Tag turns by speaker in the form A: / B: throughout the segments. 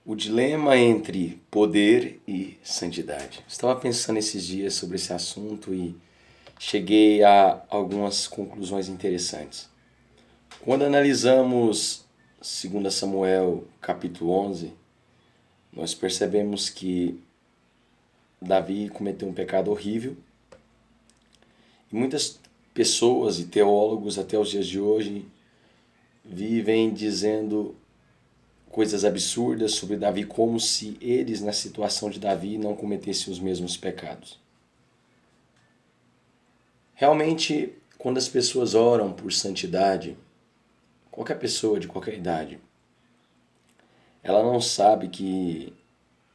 A: O dilema entre poder e santidade. Estava pensando esses dias sobre esse assunto e cheguei a algumas conclusões interessantes. Quando analisamos 2 Samuel capítulo 11, nós percebemos que Davi cometeu um pecado horrível e muitas pessoas e teólogos até os dias de hoje vivem dizendo coisas absurdas sobre Davi, como se eles, na situação de Davi, não cometessem os mesmos pecados. Realmente, quando as pessoas oram por santidade, qualquer pessoa de qualquer idade, ela não sabe que,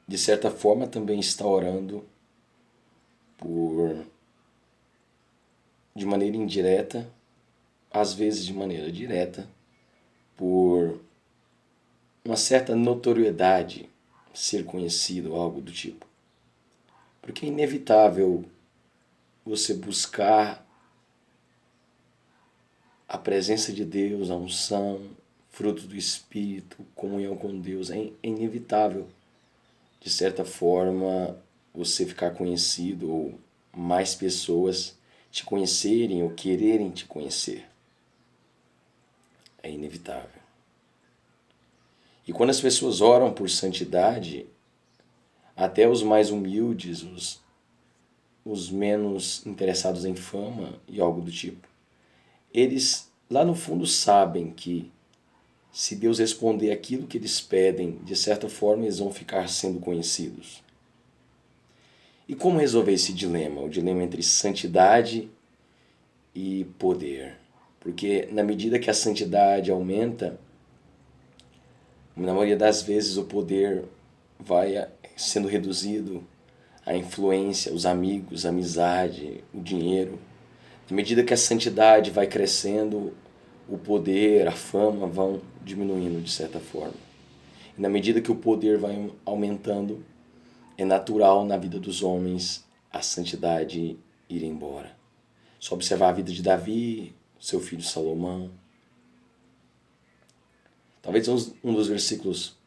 A: de certa forma, também está orando de maneira indireta, às vezes de maneira direta, por uma certa notoriedade, ser conhecido, algo do tipo. Porque é inevitável você buscar a presença de Deus, a unção, fruto do Espírito, comunhão com Deus. É inevitável, de certa forma, você ficar conhecido ou mais pessoas te conhecerem ou quererem te conhecer. É inevitável. E quando as pessoas oram por santidade, até os mais humildes, os menos interessados em fama e algo do tipo, eles lá no fundo sabem que se Deus responder aquilo que eles pedem, de certa forma eles vão ficar sendo conhecidos. E como resolver esse dilema? O dilema entre santidade e poder. Porque na medida que a santidade aumenta, na maioria das vezes o poder vai sendo reduzido, a influência, os amigos, a amizade, o dinheiro. Na medida que a santidade vai crescendo, o poder, a fama vão diminuindo de certa forma. E na medida que o poder vai aumentando, é natural na vida dos homens a santidade ir embora. Só observar a vida de Davi, seu filho Salomão. Talvez um dos versículos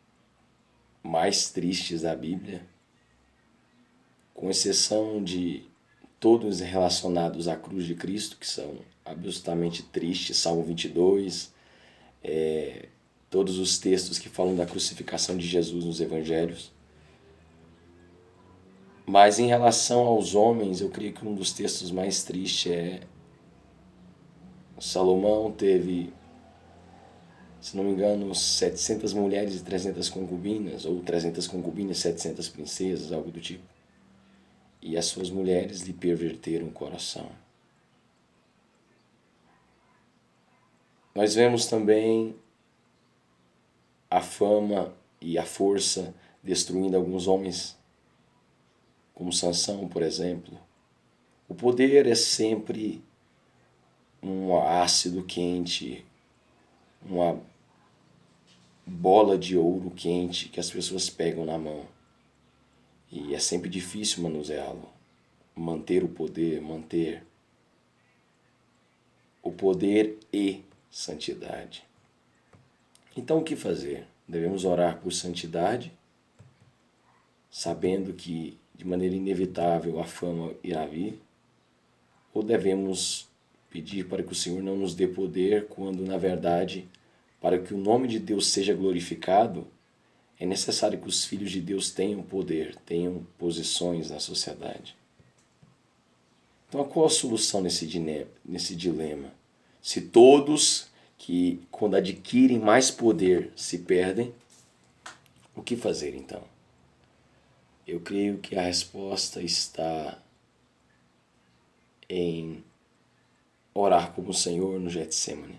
A: mais tristes da Bíblia, com exceção de todos relacionados à cruz de Cristo, que são absolutamente tristes, Salmo 22, todos os textos que falam da crucificação de Jesus nos evangelhos. Mas em relação aos homens, eu creio que um dos textos mais tristes é Salomão teve, se não me engano, 700 mulheres e 300 concubinas, ou 300 concubinas e 700 princesas, algo do tipo. E as suas mulheres lhe perverteram o coração. Nós vemos também a fama e a força destruindo alguns homens, como Sansão, por exemplo. O poder é sempre um ácido quente, uma bola de ouro quente que as pessoas pegam na mão. E é sempre difícil manuseá-lo, manter o poder e santidade. Então o que fazer? Devemos orar por santidade, sabendo que de maneira inevitável a fama irá vir, ou devemos pedir para que o Senhor não nos dê poder, quando na verdade, para que o nome de Deus seja glorificado, é necessário que os filhos de Deus tenham poder, tenham posições na sociedade. Então qual a solução nesse dilema? Se todos que quando adquirem mais poder se perdem, o que fazer então? Eu creio que a resposta está em orar como o Senhor no Getsemane.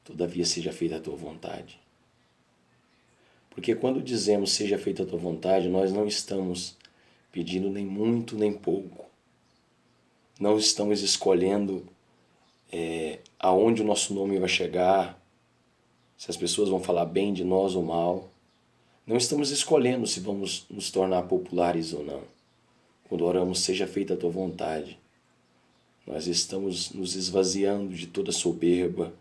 A: Todavia seja feita a tua vontade. Porque quando dizemos seja feita a tua vontade, nós não estamos pedindo nem muito nem pouco. Não estamos escolhendo aonde o nosso nome vai chegar, se as pessoas vão falar bem de nós ou mal. Não estamos escolhendo se vamos nos tornar populares ou não. Quando oramos seja feita a tua vontade, nós estamos nos esvaziando de toda soberba,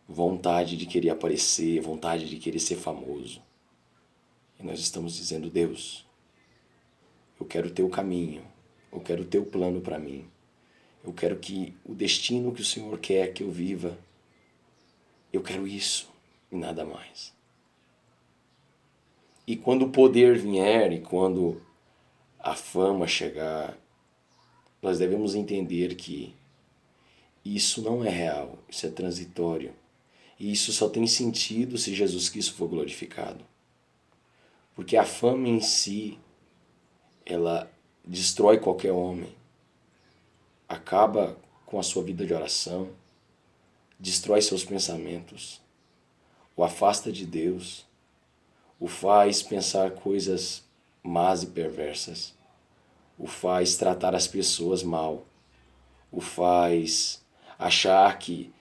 A: vontade de querer aparecer, vontade de querer ser famoso. E nós estamos dizendo: Deus, eu quero o teu caminho, eu quero o teu plano para mim. Eu quero que o destino que o Senhor quer que eu viva, eu quero isso e nada mais. E quando o poder vier e quando a fama chegar, nós devemos entender que isso não é real, isso é transitório. E isso só tem sentido se Jesus Cristo for glorificado. Porque a fama em si, ela destrói qualquer homem, acaba com a sua vida de oração, destrói seus pensamentos, o afasta de Deus, o faz pensar coisas más e perversas, o faz tratar as pessoas mal, o faz achar que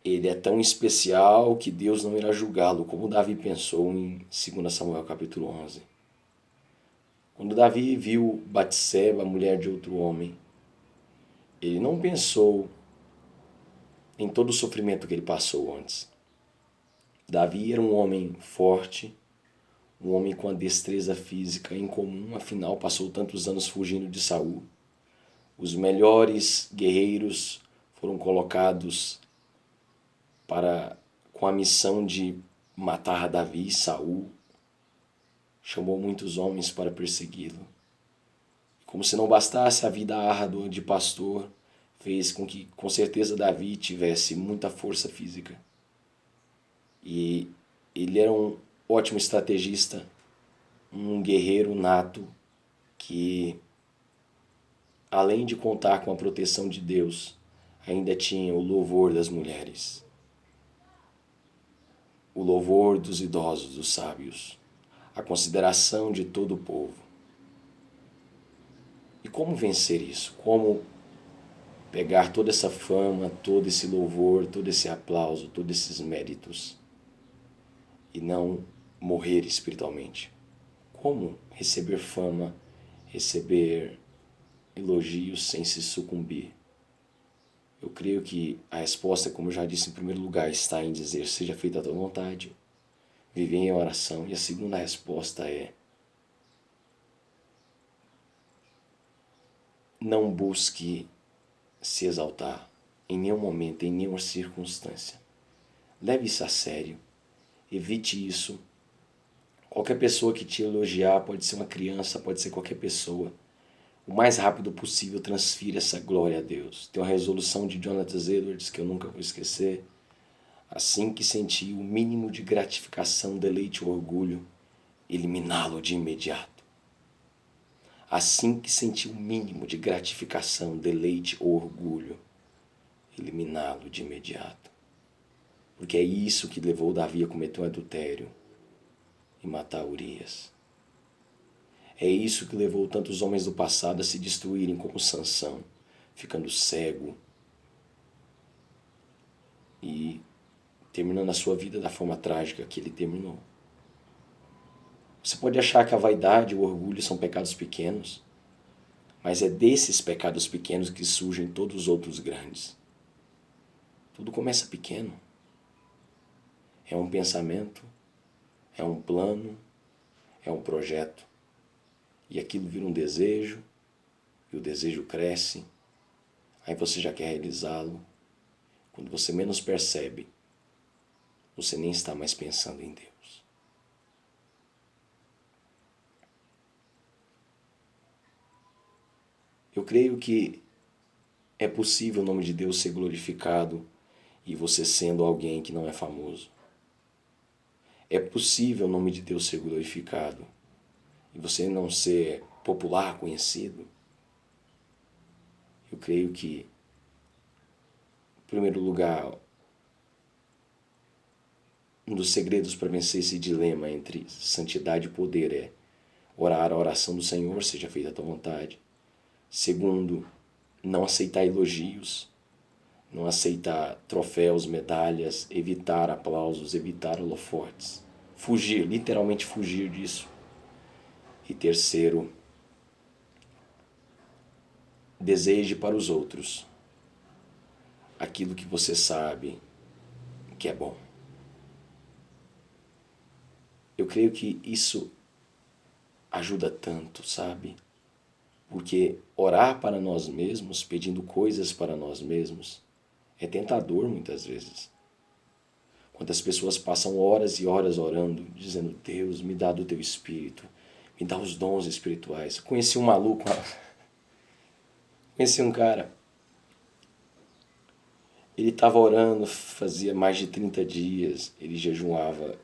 A: ele é tão especial que Deus não irá julgá-lo, como Davi pensou em 2 Samuel capítulo 11. Quando Davi viu Batseba, mulher de outro homem, ele não pensou em todo o sofrimento que ele passou antes. Davi era um homem forte, um homem com a destreza física incomum, afinal passou tantos anos fugindo de Saul. Os melhores guerreiros foram colocados com a missão de matar Davi. Saul chamou muitos homens para persegui-lo. Como se não bastasse a vida árdua de pastor, fez com que, com certeza, Davi tivesse muita força física. E ele era um ótimo estrategista, um guerreiro nato que, além de contar com a proteção de Deus, ainda tinha o louvor das mulheres, o louvor dos idosos, dos sábios, a consideração de todo o povo. E como vencer isso? Como pegar toda essa fama, todo esse louvor, todo esse aplauso, todos esses méritos e não morrer espiritualmente? Como receber fama, receber elogios sem se sucumbir? Eu creio que a resposta, como eu já disse, em primeiro lugar, está em dizer: seja feita a tua vontade, viver em oração. E a segunda resposta é: não busque se exaltar em nenhum momento, em nenhuma circunstância. Leve isso a sério, evite isso. Qualquer pessoa que te elogiar, pode ser uma criança, pode ser qualquer pessoa, o mais rápido possível transfira essa glória a Deus. Tem uma resolução de Jonathan Edwards que eu nunca vou esquecer: assim que sentir o mínimo de gratificação, deleite ou orgulho, eliminá-lo de imediato. Assim que sentir o mínimo de gratificação, deleite ou orgulho, eliminá-lo de imediato. Porque é isso que levou Davi a cometer um adultério e matar Urias. É isso que levou tantos homens do passado a se destruírem, como Sansão, ficando cego e terminando a sua vida da forma trágica que ele terminou. Você pode achar que a vaidade e o orgulho são pecados pequenos, mas é desses pecados pequenos que surgem todos os outros grandes. Tudo começa pequeno. É um pensamento, é um plano, é um projeto. E aquilo vira um desejo, e o desejo cresce, aí você já quer realizá-lo. Quando você menos percebe, você nem está mais pensando em Deus. Eu creio que é possível o nome de Deus ser glorificado e você sendo alguém que não é famoso. É possível o nome de Deus ser glorificado e você não ser popular, conhecido. Eu creio que, em primeiro lugar, um dos segredos para vencer esse dilema entre santidade e poder é orar a oração do Senhor, seja feita a tua vontade. Segundo, não aceitar elogios, não aceitar troféus, medalhas, evitar aplausos, evitar holofotes. Fugir, literalmente fugir disso. E terceiro, deseje para os outros aquilo que você sabe que é bom. Eu creio que isso ajuda tanto, sabe? Porque orar para nós mesmos, pedindo coisas para nós mesmos, é tentador muitas vezes. Quantas pessoas passam horas e horas orando, dizendo: Deus, me dá do teu espírito, me dá os dons espirituais. Conheci um maluco, conheci um cara, ele estava orando, fazia mais de 30 dias, ele jejuava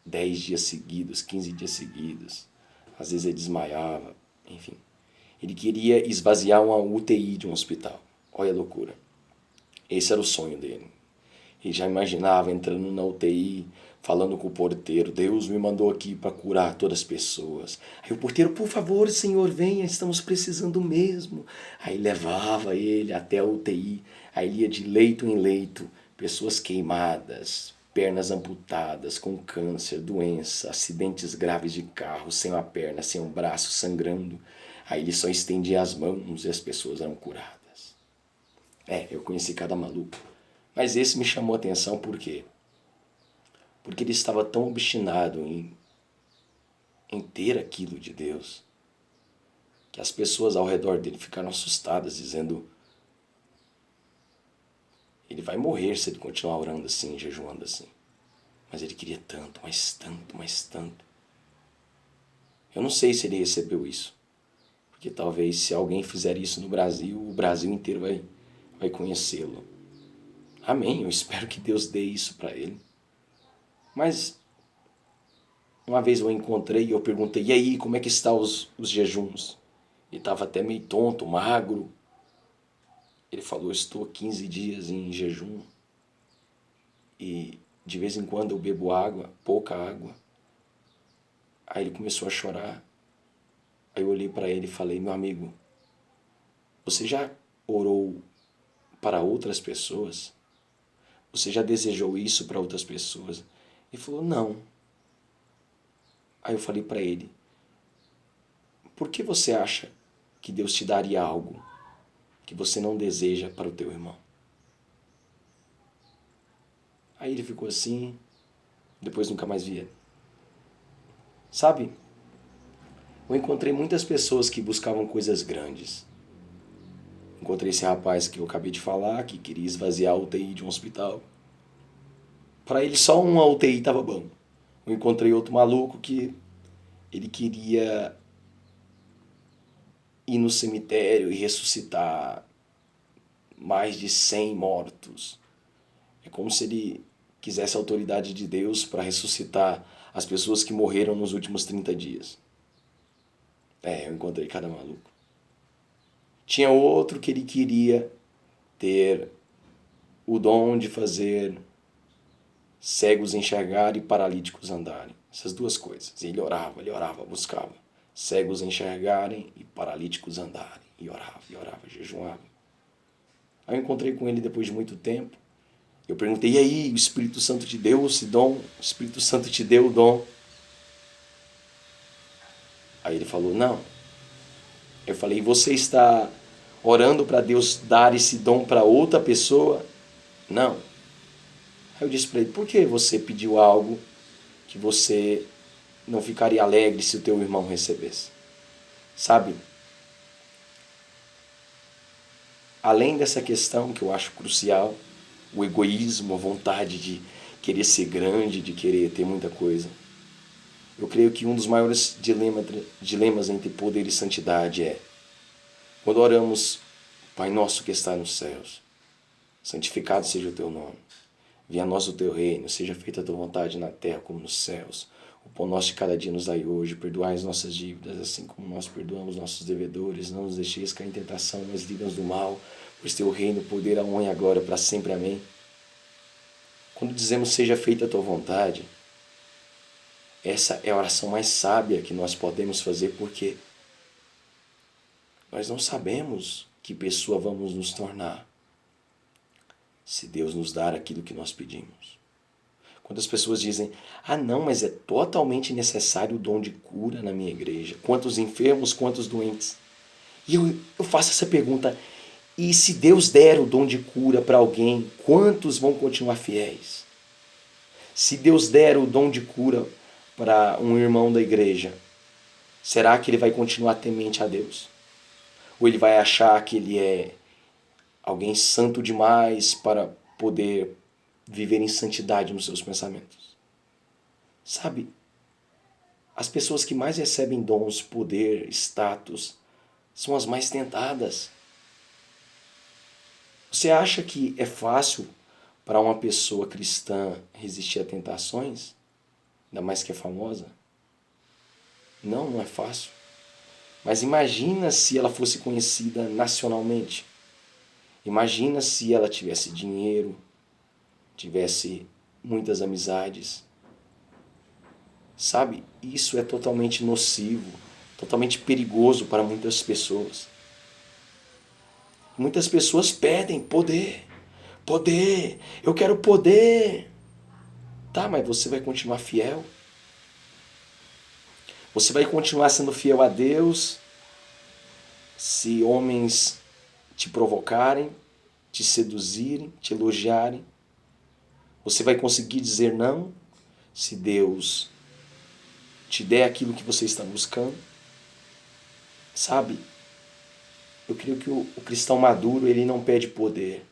A: 10 dias seguidos, 15 dias seguidos, às vezes ele desmaiava, enfim. Ele queria esvaziar uma UTI de um hospital. Olha a loucura. Esse era o sonho dele. Ele já imaginava entrando na UTI, falando com o porteiro: Deus me mandou aqui para curar todas as pessoas. Aí o porteiro: por favor, Senhor, venha, estamos precisando mesmo. Aí levava ele até a UTI. Aí ele ia de leito em leito, pessoas queimadas, pernas amputadas, com câncer, doença, acidentes graves de carro, sem uma perna, sem um braço, sangrando. Aí ele só estendia as mãos e as pessoas eram curadas. Eu conheci cada maluco. Mas esse me chamou a atenção por quê? Porque ele estava tão obstinado em ter aquilo de Deus, que as pessoas ao redor dele ficaram assustadas, dizendo: ele vai morrer se ele continuar orando assim, jejuando assim. Mas ele queria tanto, mais tanto, mais tanto. Eu não sei se ele recebeu isso. Porque talvez se alguém fizer isso no Brasil, o Brasil inteiro vai conhecê-lo. Amém, eu espero que Deus dê isso para ele. Mas uma vez eu o encontrei e eu perguntei: e aí, como é que estão os jejuns? Ele estava até meio tonto, magro. Ele falou: estou 15 dias em jejum e de vez em quando eu bebo água, pouca água. Aí ele começou a chorar. Aí eu olhei para ele e falei: meu amigo, você já orou para outras pessoas? Você já desejou isso para outras pessoas? Ele falou: não. Aí eu falei para ele: por que você acha que Deus te daria algo que você não deseja para o teu irmão? Aí ele ficou assim, depois nunca mais vi ele. Sabe, eu encontrei muitas pessoas que buscavam coisas grandes. Encontrei esse rapaz que eu acabei de falar, que queria esvaziar a UTI de um hospital. Para ele só uma UTI estava bom. Eu encontrei outro maluco que ele queria ir no cemitério e ressuscitar mais de 100 mortos. É como se ele quisesse a autoridade de Deus para ressuscitar as pessoas que morreram nos últimos 30 dias. Eu encontrei cada maluco. Tinha outro que ele queria ter o dom de fazer cegos enxergar e paralíticos andarem. Essas duas coisas. Ele orava, buscava. Cegos enxergarem e paralíticos andarem. E orava, jejuava. Aí eu encontrei com ele depois de muito tempo. Eu perguntei: e aí, o Espírito Santo te deu esse dom? O Espírito Santo te deu o dom? Aí ele falou: não. Eu falei: você está orando para Deus dar esse dom para outra pessoa? Não. Aí eu disse para ele: por que você pediu algo que você não ficaria alegre se o teu irmão recebesse? Sabe? Além dessa questão que eu acho crucial, o egoísmo, a vontade de querer ser grande, de querer ter muita coisa, eu creio que um dos maiores dilemas entre poder e santidade é quando oramos: Pai nosso que está nos céus, santificado seja o teu nome, venha a nós o teu reino, seja feita a tua vontade na terra como nos céus. O pão nosso de cada dia nos dai hoje, perdoai as nossas dívidas, assim como nós perdoamos nossos devedores. Não nos deixeis cair em tentação, mas livra-nos do mal, pois teu reino, o poder, a honra e a glória para sempre. Amém. Quando dizemos seja feita a tua vontade, essa é a oração mais sábia que nós podemos fazer, porque nós não sabemos que pessoa vamos nos tornar se Deus nos dar aquilo que nós pedimos. Quando as pessoas dizem: ah não, mas é totalmente necessário o dom de cura na minha igreja. Quantos enfermos, quantos doentes? E eu faço essa pergunta: e se Deus der o dom de cura para alguém, quantos vão continuar fiéis? Se Deus der o dom de cura para um irmão da igreja, Será que ele vai continuar temente a Deus? Ou ele vai achar que ele é alguém santo demais para poder viver em santidade nos seus pensamentos? Sabe, as pessoas que mais recebem dons, poder, status, são as mais tentadas. Você acha que é fácil para uma pessoa cristã resistir a tentações? Ainda mais que é famosa? Não, não é fácil. Mas imagina se ela fosse conhecida nacionalmente. Imagina se ela tivesse dinheiro, tivesse muitas amizades. Sabe, isso é totalmente nocivo, totalmente perigoso para muitas pessoas. Muitas pessoas pedem poder, poder, eu quero poder. Tá, mas você vai continuar fiel? Você vai continuar sendo fiel a Deus se homens te provocarem, te seduzirem, te elogiarem? Você vai conseguir dizer não se Deus te der aquilo que você está buscando? Sabe, eu creio que o cristão maduro, ele não pede poder.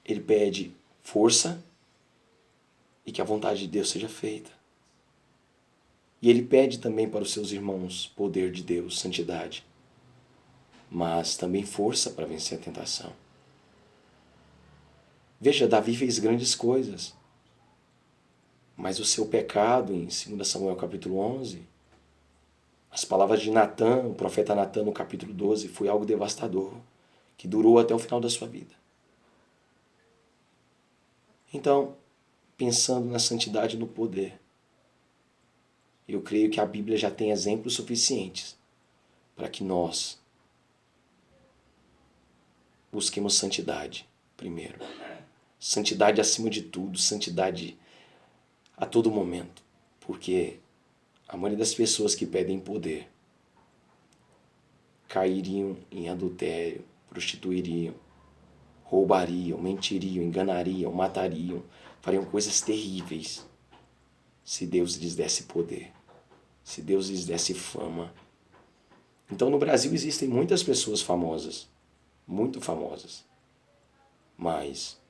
A: Ele pede força e que a vontade de Deus seja feita. E ele pede também para os seus irmãos poder de Deus, santidade, mas também força para vencer a tentação. Veja, Davi fez grandes coisas, mas o seu pecado, em 2 Samuel capítulo 11, as palavras de Natã, o profeta Natã no capítulo 12, foi algo devastador, que durou até o final da sua vida. Então, pensando na santidade e no poder, eu creio que a Bíblia já tem exemplos suficientes para que nós busquemos santidade primeiro. Santidade acima de tudo, santidade a todo momento. Porque a maioria das pessoas que pedem poder cairiam em adultério, prostituiriam, roubariam, mentiriam, enganariam, matariam, fariam coisas terríveis se Deus lhes desse poder, se Deus lhes desse fama. Então no Brasil existem muitas pessoas famosas, muito famosas, mas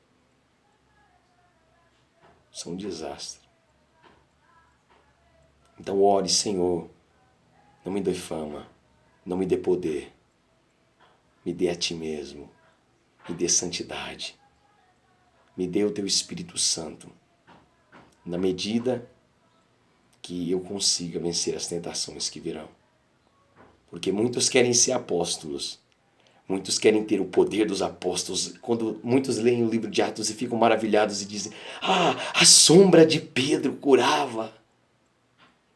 A: são um desastre. Então ore, Senhor, não me dê fama, não me dê poder, me dê a Ti mesmo, me dê santidade, me dê o Teu Espírito Santo, na medida que eu consiga vencer as tentações que virão. Porque muitos querem ser apóstolos, muitos querem ter o poder dos apóstolos. Quando muitos leem o livro de Atos e ficam maravilhados e dizem: ah, a sombra de Pedro curava.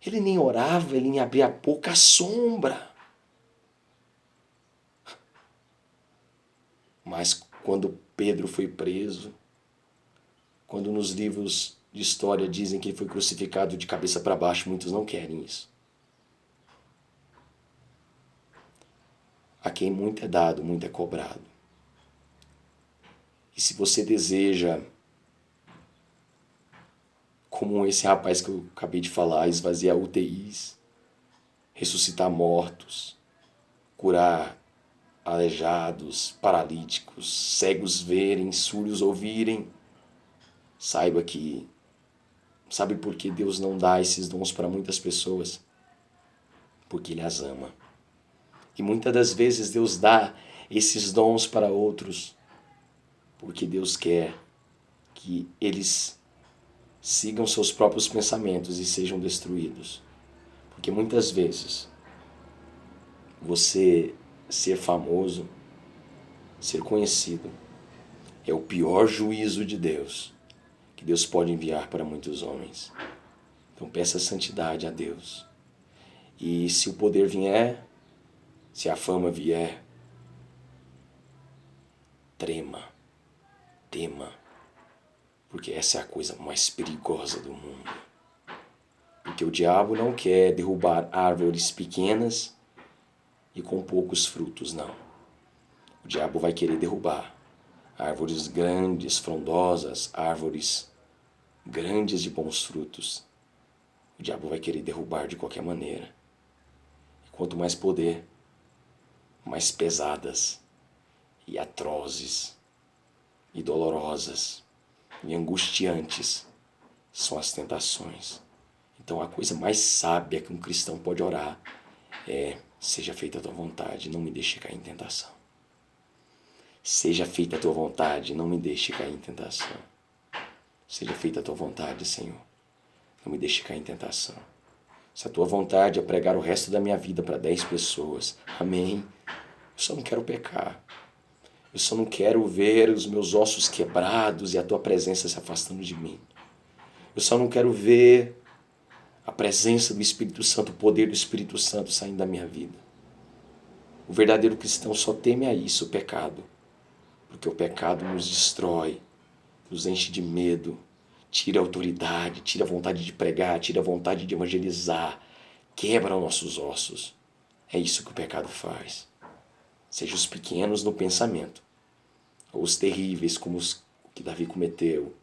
A: Ele nem orava, ele nem abria a boca, a sombra. Mas quando Pedro foi preso, quando nos livros de história dizem que ele foi crucificado de cabeça para baixo, muitos não querem isso. A quem muito é dado, muito é cobrado. E se você deseja, como esse rapaz que eu acabei de falar, esvaziar UTIs, ressuscitar mortos, curar aleijados, paralíticos, cegos verem, surdos ouvirem, saiba que, sabe por que Deus não dá esses dons para muitas pessoas? Porque Ele as ama. E muitas das vezes Deus dá esses dons para outros porque Deus quer que eles sigam seus próprios pensamentos e sejam destruídos. Porque muitas vezes você ser famoso, ser conhecido, é o pior juízo de Deus que Deus pode enviar para muitos homens. Então peça santidade a Deus. E se o poder vier, se a fama vier, trema, tema, porque essa é a coisa mais perigosa do mundo. Porque o diabo não quer derrubar árvores pequenas e com poucos frutos, não. O diabo vai querer derrubar árvores grandes, frondosas, árvores grandes de bons frutos. O diabo vai querer derrubar de qualquer maneira. quanto mais poder, mais pesadas e atrozes e dolorosas e angustiantes são as tentações. Então a coisa mais sábia que um cristão pode orar é: seja feita a tua vontade, não me deixe cair em tentação. Seja feita a tua vontade, não me deixe cair em tentação. Seja feita a tua vontade, Senhor, não me deixe cair em tentação. Se a tua vontade é pregar o resto da minha vida para 10 pessoas, amém. Eu só não quero pecar. Eu só não quero ver os meus ossos quebrados e a tua presença se afastando de mim. Eu só não quero ver a presença do Espírito Santo, o poder do Espírito Santo saindo da minha vida. O verdadeiro cristão só teme a isso, o pecado. Porque o pecado nos destrói, nos enche de medo, tira a autoridade, tira a vontade de pregar, tira a vontade de evangelizar, quebra os nossos ossos. É isso que o pecado faz. Seja os pequenos no pensamento, ou os terríveis como os que Davi cometeu,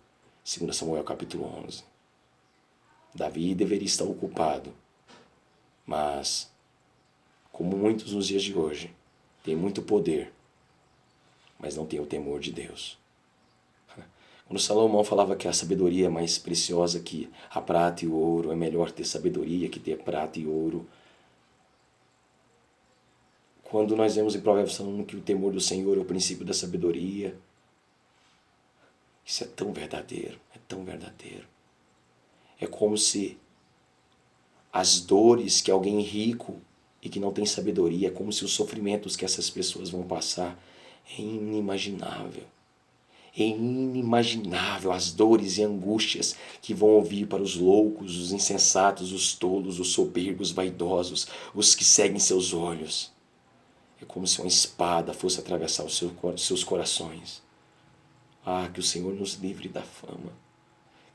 A: 2 Samuel capítulo 11. Davi deveria estar ocupado, mas, como muitos nos dias de hoje, tem muito poder, mas não tem o temor de Deus. Quando Salomão falava que a sabedoria é mais preciosa que a prata e o ouro, é melhor ter sabedoria que ter prata e ouro. Quando nós vemos em Provérbios falando que o temor do Senhor é o princípio da sabedoria, isso é tão verdadeiro, é tão verdadeiro. É como se as dores que alguém rico e que não tem sabedoria, é como se os sofrimentos que essas pessoas vão passar é inimaginável. É inimaginável as dores e angústias que vão ouvir para os loucos, os insensatos, os tolos, os soberbos, vaidosos, os que seguem seus olhos. É como se uma espada fosse atravessar os seus corações. Ah, que o Senhor nos livre da fama.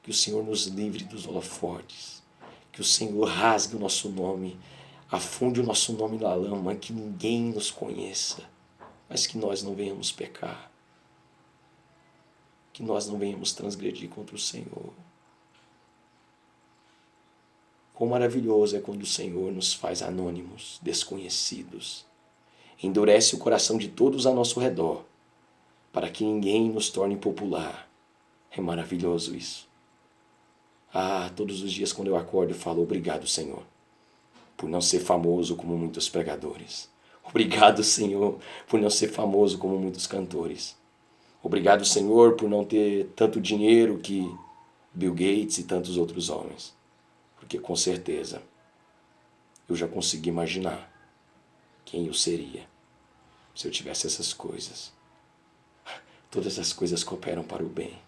A: Que o Senhor nos livre dos holofotes. Que o Senhor rasgue o nosso nome, afunde o nosso nome na lama, que ninguém nos conheça, mas que nós não venhamos pecar. Que nós não venhamos transgredir contra o Senhor. Quão maravilhoso é quando o Senhor nos faz anônimos, desconhecidos. Endurece o coração de todos a nosso redor, para que ninguém nos torne popular. É maravilhoso isso. Ah, todos os dias quando eu acordo eu falo: obrigado, Senhor, por não ser famoso como muitos pregadores. Obrigado, Senhor, por não ser famoso como muitos cantores. Obrigado, Senhor, por não ter tanto dinheiro que Bill Gates e tantos outros homens. Porque com certeza eu já consegui imaginar quem eu seria se eu tivesse essas coisas. Todas as coisas cooperam para o bem.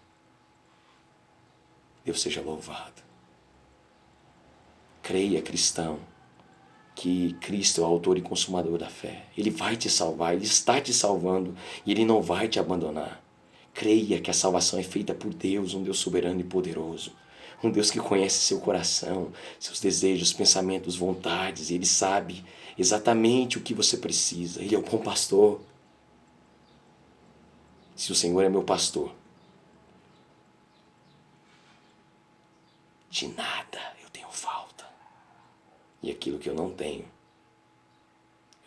A: Deus seja louvado. Creia, cristão, que Cristo é o autor e consumador da fé. Ele vai te salvar, Ele está te salvando e Ele não vai te abandonar. Creia que a salvação é feita por Deus, um Deus soberano e poderoso. Um Deus que conhece seu coração, seus desejos, pensamentos, vontades. E Ele sabe exatamente o que você precisa. Ele é o bom pastor. Se o Senhor é meu pastor, de nada eu tenho falta. E aquilo que eu não tenho,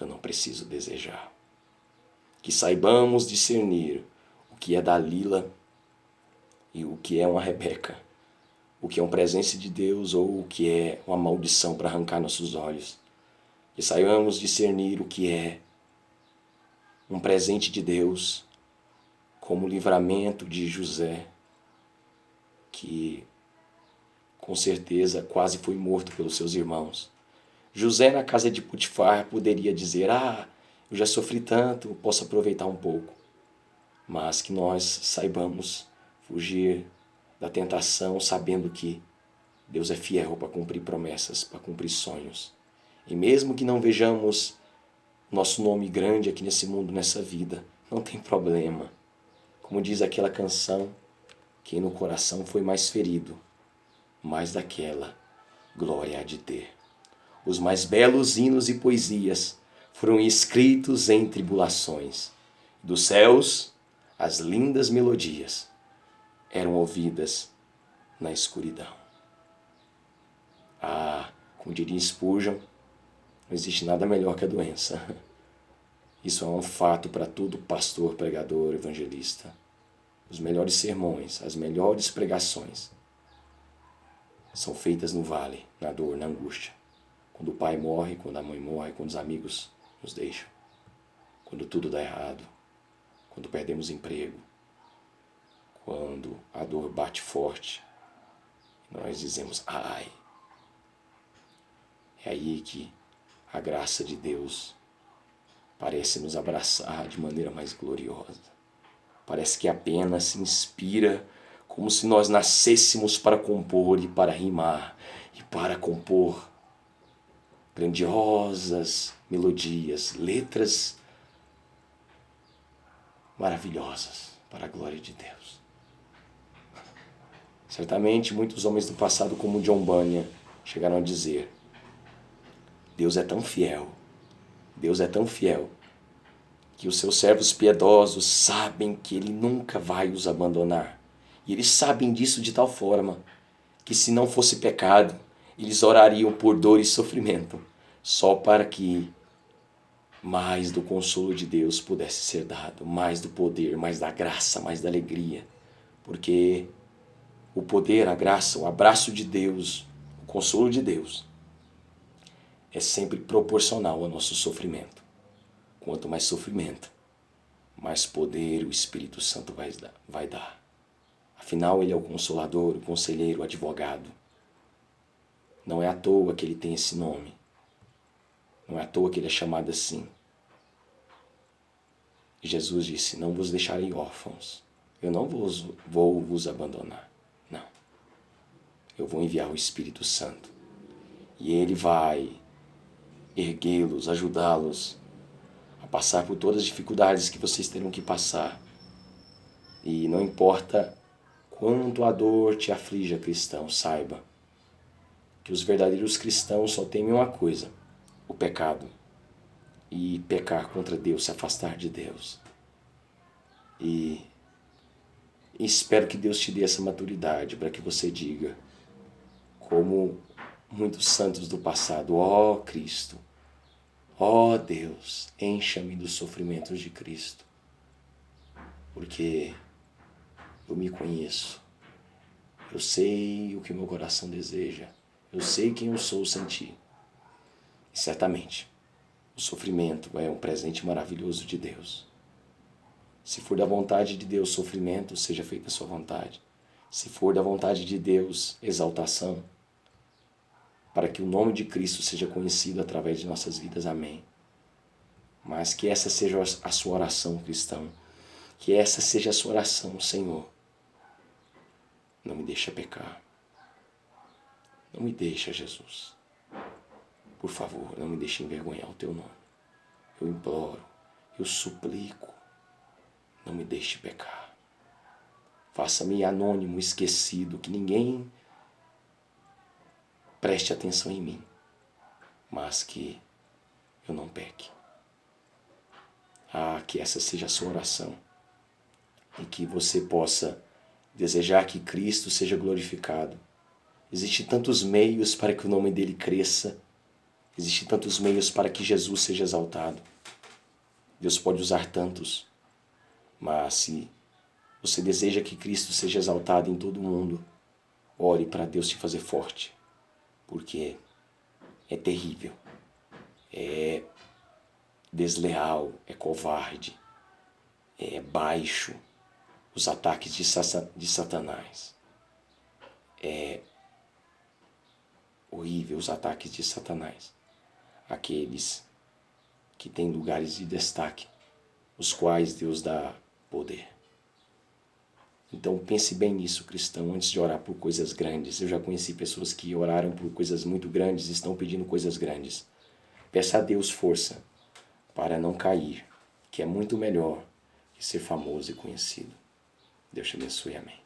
A: eu não preciso desejar. Que saibamos discernir o que é Dalila e o que é uma Rebeca, o que é uma presença de Deus ou o que é uma maldição para arrancar nossos olhos. Que saibamos discernir o que é um presente de Deus, como o livramento de José, que com certeza quase foi morto pelos seus irmãos. José na casa de Potifar poderia dizer: eu já sofri tanto, posso aproveitar um pouco. Mas que nós saibamos fugir da tentação, sabendo que Deus é fiel para cumprir promessas, para cumprir sonhos. E mesmo que não vejamos nosso nome grande aqui nesse mundo, nessa vida, não tem problema. Como diz aquela canção, quem no coração foi mais ferido, mais daquela glória há de ter. Os mais belos hinos e poesias foram escritos em tribulações. Dos céus, as lindas melodias eram ouvidas na escuridão. Como diria Spurgeon, Não existe nada melhor que a doença. Isso é um fato para todo pastor, pregador, evangelista. Os melhores sermões, as melhores pregações são feitas no vale, na dor, na angústia. Quando o pai morre, quando a mãe morre, quando os amigos nos deixam. Quando tudo dá errado. Quando perdemos emprego. Quando a dor bate forte. Nós dizemos, ai. É aí que a graça de Deus parece nos abraçar de maneira mais gloriosa. Parece que apenas se inspira como se nós nascêssemos para compor e para rimar e para compor grandiosas melodias, letras maravilhosas para a glória de Deus. Certamente muitos homens do passado, como John Bunyan, chegaram a dizer: Deus é tão fiel, Deus é tão fiel, que os seus servos piedosos sabem que Ele nunca vai os abandonar. E eles sabem disso de tal forma que, se não fosse pecado, eles orariam por dor e sofrimento, só para que mais do consolo de Deus pudesse ser dado, mais do poder, mais da graça, mais da alegria. Porque o poder, a graça, o abraço de Deus, o consolo de Deus é sempre proporcional ao nosso sofrimento. Quanto mais sofrimento, mais poder o Espírito Santo vai dar. Afinal, Ele é o Consolador, o Conselheiro, o Advogado. Não é à toa que Ele tem esse nome. Não é à toa que Ele é chamado assim. Jesus disse: não vos deixarei órfãos. Eu não vou vos abandonar. Não. Eu vou enviar o Espírito Santo. E Ele vai erguê-los, ajudá-los a passar por todas as dificuldades que vocês terão que passar. E não importa quanto a dor te aflija, cristão, saiba que os verdadeiros cristãos só temem uma coisa: o pecado. E pecar contra Deus, se afastar de Deus. E espero que Deus te dê essa maturidade para que você diga, como muitos santos do passado: ó Cristo, ó Deus, encha-me dos sofrimentos de Cristo, porque eu me conheço, eu sei o que meu coração deseja, eu sei quem eu sou sem ti. E certamente o sofrimento é um presente maravilhoso de Deus. Se for da vontade de Deus sofrimento, seja feita a sua vontade. Se for da vontade de Deus exaltação, para que o nome de Cristo seja conhecido através de nossas vidas. Amém. Mas que essa seja a sua oração, cristão. Que essa seja a sua oração: Senhor, não me deixa pecar. Não me deixa, Jesus. Por favor, não me deixe envergonhar o teu nome. Eu imploro, eu suplico, não me deixe pecar. Faça-me anônimo, esquecido, que ninguém preste atenção em mim, mas que eu não peque. Que essa seja a sua oração e que você possa desejar que Cristo seja glorificado. Existem tantos meios para que o nome dele cresça. Existem tantos meios para que Jesus seja exaltado. Deus pode usar tantos, mas se você deseja que Cristo seja exaltado em todo o mundo, ore para Deus te fazer forte, porque é terrível, é desleal, é covarde, é baixo os ataques de Satanás. É horrível os ataques de Satanás. Aqueles que têm lugares de destaque, os quais Deus dá poder. Então pense bem nisso, cristão, antes de orar por coisas grandes. Eu já conheci pessoas que oraram por coisas muito grandes e estão pedindo coisas grandes. Peça a Deus força para não cair, que é muito melhor que ser famoso e conhecido. Deus te abençoe, amém.